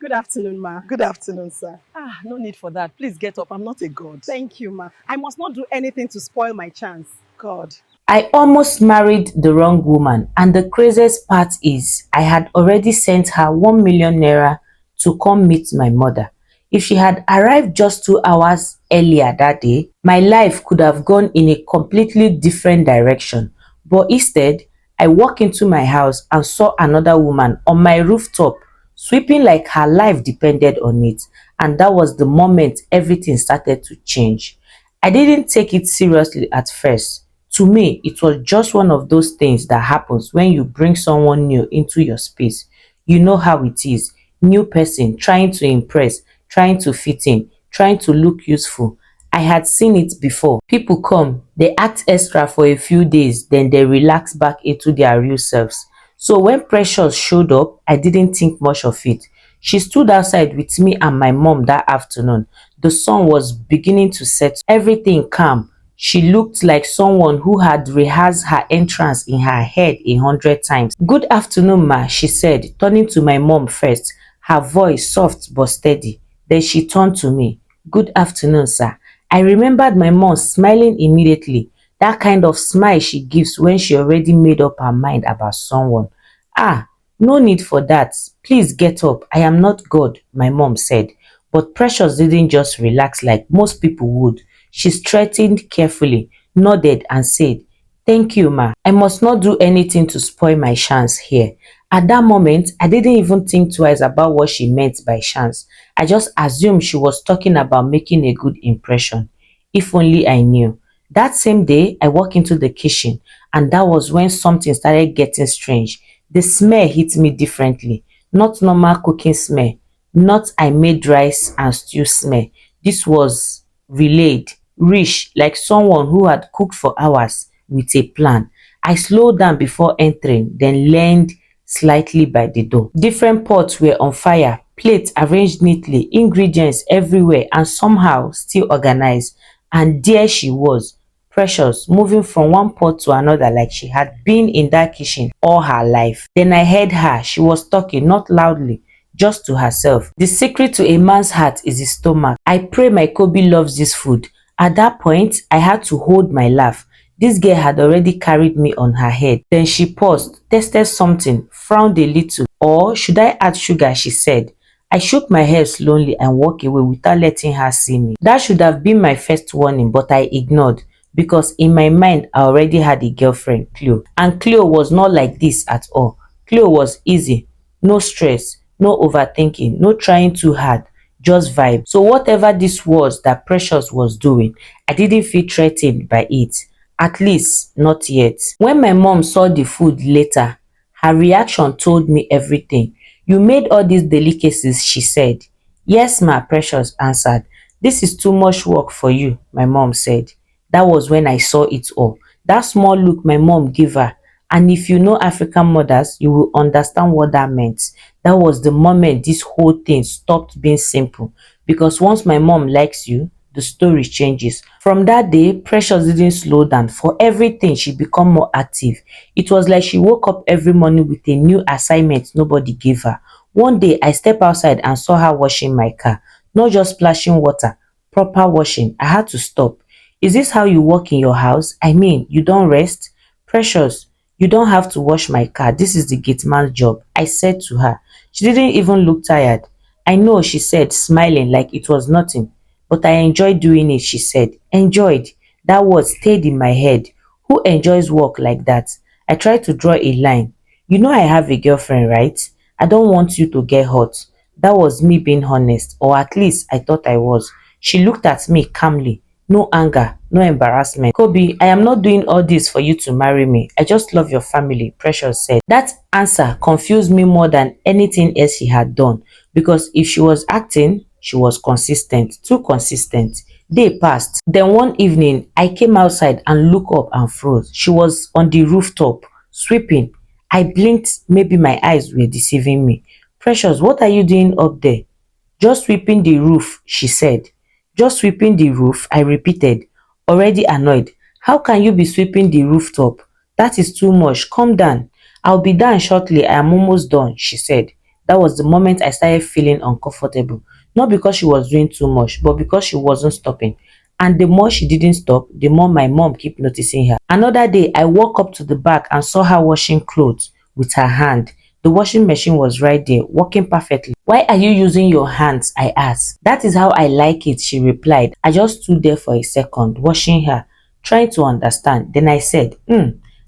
Good afternoon, ma. Good afternoon, sir. No need for that. Please get up. I'm not a god. Thank you, ma. I must not do anything to spoil my chance. God. I almost married the wrong woman, and the craziest part is I had already sent her 1 million naira to come meet my mother. If she had arrived just 2 hours earlier that day, my life could have gone in a completely different direction. But instead, I walked into my house and saw another woman on my rooftop, sweeping like her life depended on it. And that was the moment everything started to change. I didn't take it seriously at first. To me, it was just one of those things that happens when you bring someone new into your space. You know how it is. New person trying to impress, trying to fit in, trying to look useful. I had seen it before. People come, they act extra for a few days, then they relax back into their real selves. So when Precious showed up, I didn't think much of it. She stood outside with me and my mom that afternoon. The sun was beginning to set, everything calm. She looked like someone who had rehearsed her entrance in her head 100 times. "Good afternoon, ma," she said, turning to my mom first, her voice soft but steady. Then she turned to me. "Good afternoon, sir." I remembered my mom smiling immediately, that kind of smile she gives when she already made up her mind about someone. "Ah, no need for that. Please get up. I am not God," my mom said. But Precious didn't just relax like most people would. She straightened carefully, nodded and said, "Thank you, ma. I must not do anything to spoil my chance here." At that moment, I didn't even think twice about what she meant by chance. I just assumed she was talking about making a good impression. If only I knew. That same day, I walked into the kitchen, and that was when something started getting strange. The smell hit me differently. Not normal cooking smell, not I made rice and stew smell. This was relayed, rich, like someone who had cooked for hours with a plan. I slowed down before entering, then leaned slightly by the door. Different pots were on fire, plates arranged neatly, ingredients everywhere, and somehow still organized. And there she was, Precious, moving from one pot to another like she had been in that kitchen all her life. Then I heard her. She was talking, not loudly, just to herself. "The secret to a man's heart is his stomach. I pray my Kobe loves this food." At that point, I had to hold my laugh. This girl had already carried me on her head. Then she paused, tested something, frowned a little. "Or should I add sugar?" she said. I shook my head slowly and walked away without letting her see me. That should have been my first warning, but I ignored because in my mind I already had a girlfriend, Cleo. And Cleo was not like this at all. Cleo was easy, no stress, no overthinking, no trying too hard, just vibe. So whatever this was that Precious was doing, I didn't feel threatened by it. At least not yet. When my mom saw the food later, her reaction told me everything. "You made all these delicacies," she said. "Yes, ma," Precious answered. "This is too much work for you," my mom said. That was when I saw it all. That small look my mom gave her. And if you know African mothers, you will understand what that meant. That was the moment this whole thing stopped being simple. Because once my mom likes you, the story changes. From that day, Precious didn't slow down. For everything, she became more active. It was like she woke up every morning with a new assignment nobody gave her. One day, I stepped outside and saw her washing my car. Not just splashing water, proper washing. I had to stop. "Is this how you work in your house? I mean, you don't rest?" "Precious, you don't have to wash my car. This is the gate man's job," I said to her. She didn't even look tired. "I know," she said, smiling like it was nothing. "But I enjoy doing it," she said. Enjoyed. That word stayed in my head. Who enjoys work like that? I tried to draw a line. "You know I have a girlfriend, right? I don't want you to get hurt." That was me being honest, or at least I thought I was. She looked at me calmly. No anger, no embarrassment. "Kobe, I am not doing all this for you to marry me. I just love your family," Precious said. That answer confused me more than anything else she had done. Because if she was acting, she was consistent, too consistent. Day passed. Then one evening, I came outside and looked up and froze. She was on the rooftop, sweeping. I blinked, maybe my eyes were deceiving me. "Precious, what are you doing up there?" "Just sweeping the roof," she said. "Just sweeping the roof," I repeated, already annoyed. "How can you be sweeping the rooftop? That is too much. Calm down." "I'll be done shortly. I am almost done," she said. That was the moment I started feeling uncomfortable. Not because she was doing too much, but because she wasn't stopping. And the more she didn't stop, the more my mom kept noticing her. Another day, I walked up to the back and saw her washing clothes with her hand. The washing machine was right there, working perfectly. Why are you using your hands? I asked. That is how I like it, she replied. I just stood there for a second, watching her, trying to understand. Then I said,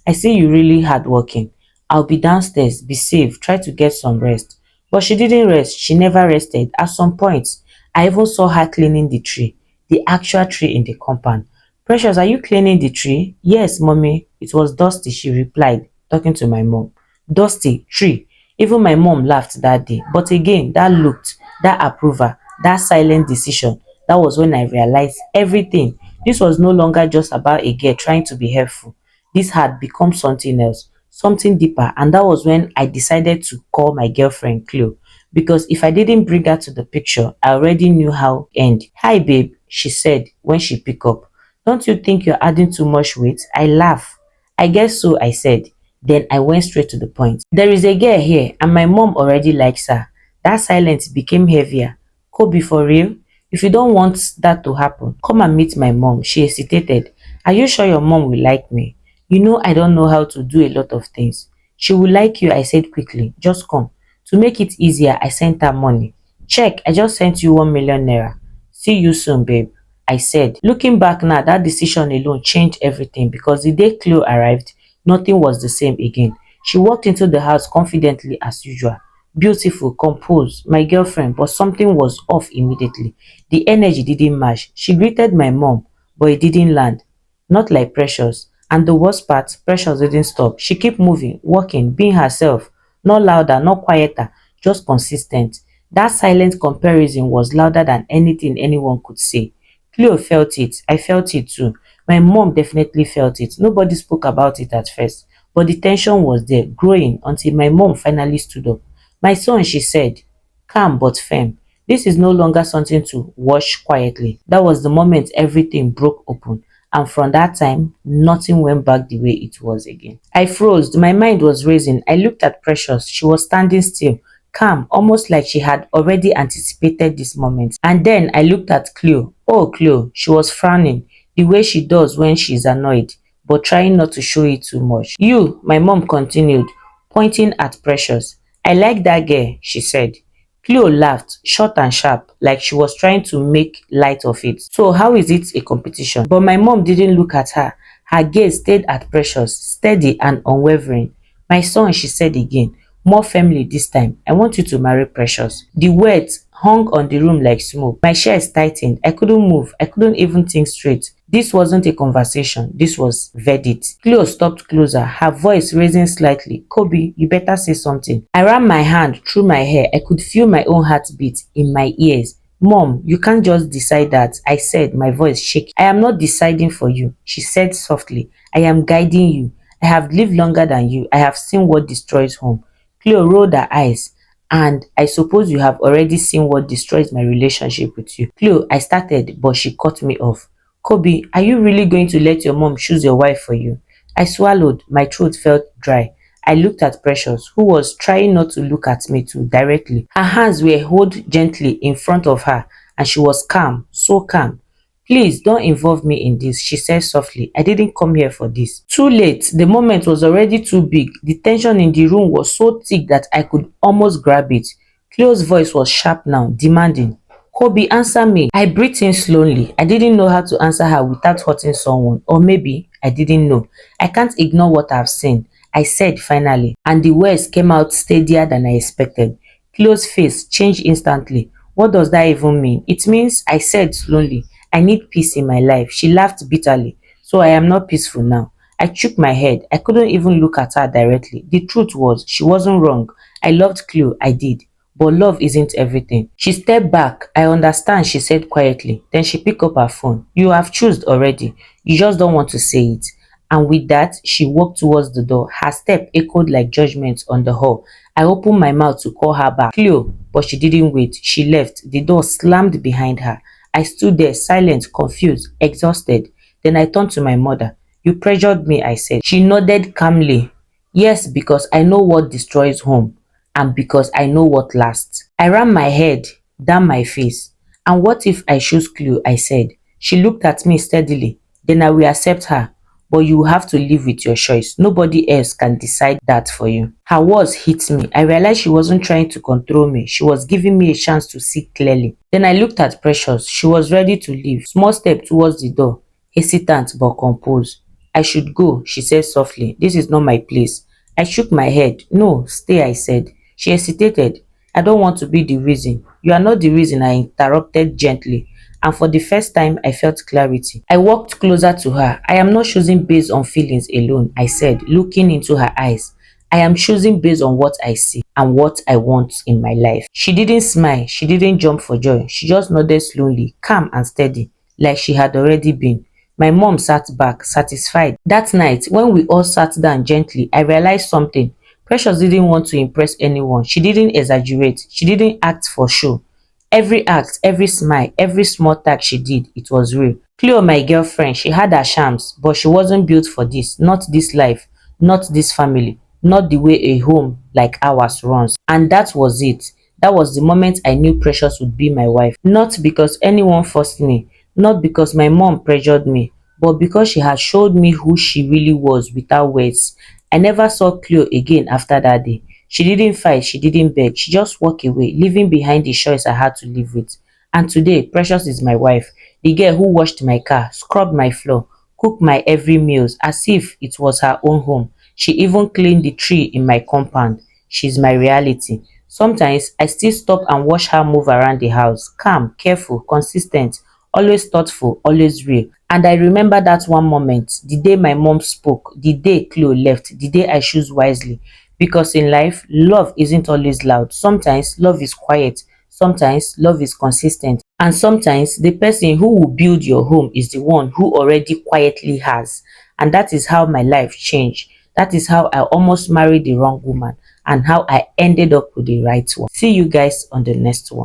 I see you really hardworking. I'll be downstairs, be safe, try to get some rest. But she didn't rest. She never rested. At some point, I even saw her cleaning the tree, the actual tree in the compound. Precious, are you cleaning the tree? Yes, mommy. It was dusty, she replied, talking to my mom. Dusty, tree. Even my mom laughed that day. But again, that looked, that approval, that silent decision, that was when I realized everything. This was no longer just about a girl trying to be helpful. This had become something else, something deeper, and that was when I decided to call my girlfriend Cleo. Because if I didn't bring her to the picture, I already knew how it end. Hi babe, she said when she picked up. Don't you think you're adding too much weight? I laugh. I guess so, I said. Then I went straight to the point. There is a girl here and my mom already likes her. That silence became heavier. Kobe, for real? If you don't want that to happen, come and meet my mom. She hesitated. Are you sure your mom will like me? You know I don't know how to do a lot of things. She will like you, I said quickly. Just come. To make it easier, I sent her money. Check, I just sent you 1 million naira. See you soon, babe, I said. Looking back now, that decision alone changed everything because the day Cleo arrived, nothing was the same again. She walked into the house confidently as usual. Beautiful, composed, my girlfriend, but something was off immediately. The energy didn't match. She greeted my mom, but it didn't land. Not like Precious. And the worst part, Precious didn't stop. She kept moving, walking, being herself. Not louder, not quieter, just consistent. That silent comparison was louder than anything anyone could say. Cleo felt it. I felt it too. My mom definitely felt it. Nobody spoke about it at first, but the tension was there, growing until my mom finally stood up. My son, she said, calm but firm. This is no longer something to watch quietly. That was the moment everything broke open. And from that time, nothing went back the way it was again. I froze. My mind was racing. I looked at Precious. She was standing still, calm, almost like she had already anticipated this moment. And then I looked at Cleo. Oh, Cleo, she was frowning, the way she does when she's annoyed, but trying not to show it too much. You, my mom continued, pointing at Precious. I like that girl, she said. Cleo laughed, short and sharp, like she was trying to make light of it. So how is it a competition? But my mom didn't look at her. Her gaze stayed at Precious, steady and unwavering. My son, she said again, more firmly this time, I want you to marry Precious. The words hung on the room like smoke. My chest tightened. I couldn't move. I couldn't even think straight. This wasn't a conversation. This was verdict. Cleo stopped closer, her voice raising slightly. Kobe, you better say something. I ran my hand through my hair. I could feel my own heartbeat in my ears. Mom, you can't just decide that, I said, my voice shaking. I am not deciding for you, she said softly. I am guiding you. I have lived longer than you. I have seen what destroys home. Cleo rolled her eyes. And I suppose you have already seen what destroys my relationship with you. Cleo, I started, but she cut me off. Kobe, are you really going to let your mom choose your wife for you? I swallowed. My throat felt dry. I looked at Precious, who was trying not to look at me too directly. Her hands were held gently in front of her, and she was calm, so calm. Please don't involve me in this, she said softly. I didn't come here for this. Too late. The moment was already too big. The tension in the room was so thick that I could almost grab it. Cleo's voice was sharp now, demanding. Kobe, answer me. I breathed in slowly. I didn't know how to answer her without hurting someone. Or maybe I didn't know. I can't ignore what I've seen, I said finally, and the words came out steadier than I expected. Cleo's face changed instantly. What does that even mean? It means, I said slowly, I need peace in my life. She laughed bitterly. So I am not peaceful now. I shook my head. I couldn't even look at her directly. The truth was, she wasn't wrong. I loved Cleo, I did. But love isn't everything. She stepped back. I understand, she said quietly. Then she picked up her phone. You have chosen already. You just don't want to say it. And with that, she walked towards the door. Her step echoed like judgment on the hall. I opened my mouth to call her back. Cleo, but she didn't wait. She left. The door slammed behind her. I stood there, silent, confused, exhausted. Then I turned to my mother. You pressured me, I said. She nodded calmly. Yes, because I know what destroys home. and because I know what lasts. I ran my head down my face. And what if I choose Cleo? I said. She looked at me steadily. Then I will accept her. But you have to live with your choice. Nobody else can decide that for you. Her words hit me. I realized she wasn't trying to control me. She was giving me a chance to see clearly. Then I looked at Precious. She was ready to leave. Small step towards the door, hesitant but composed. I should go, she said softly. This is not my place. I shook my head. No, stay, I said. She hesitated. I don't want to be the reason. You are not the reason, I interrupted gently. And for the first time, I felt clarity. I walked closer to her. I am not choosing based on feelings alone, I said, looking into her eyes. I am choosing based on what I see and what I want in my life. She didn't smile. She didn't jump for joy. She just nodded slowly, calm and steady, like she had already been. My mom sat back, satisfied. That night, when we all sat down gently, I realized something. Precious didn't want to impress anyone. She didn't exaggerate. She didn't act for show. Every act, every smile, every small task she did, it was real. Cleo, my girlfriend, she had her charms, but she wasn't built for this. Not this life, not this family, not the way a home like ours runs. And that was it. That was the moment I knew Precious would be my wife. Not because anyone forced me, not because my mom pressured me, but because she had showed me who she really was without words. I never saw Cleo again after that day. She didn't fight, she didn't beg, she just walked away, leaving behind the choice I had to live with. And today, Precious is my wife, the girl who washed my car, scrubbed my floor, cooked my every meals as if it was her own home. She even cleaned the tree in my compound. She's my reality. Sometimes I still stop and watch her move around the house, calm, careful, consistent, always thoughtful, always real. And I remember that one moment, the day my mom spoke, the day Cleo left, the day I choose wisely. Because in life, love isn't always loud. Sometimes love is quiet. Sometimes love is consistent. And sometimes the person who will build your home is the one who already quietly has. And that is how my life changed. That is how I almost married the wrong woman and how I ended up with the right one. See you guys on the next one.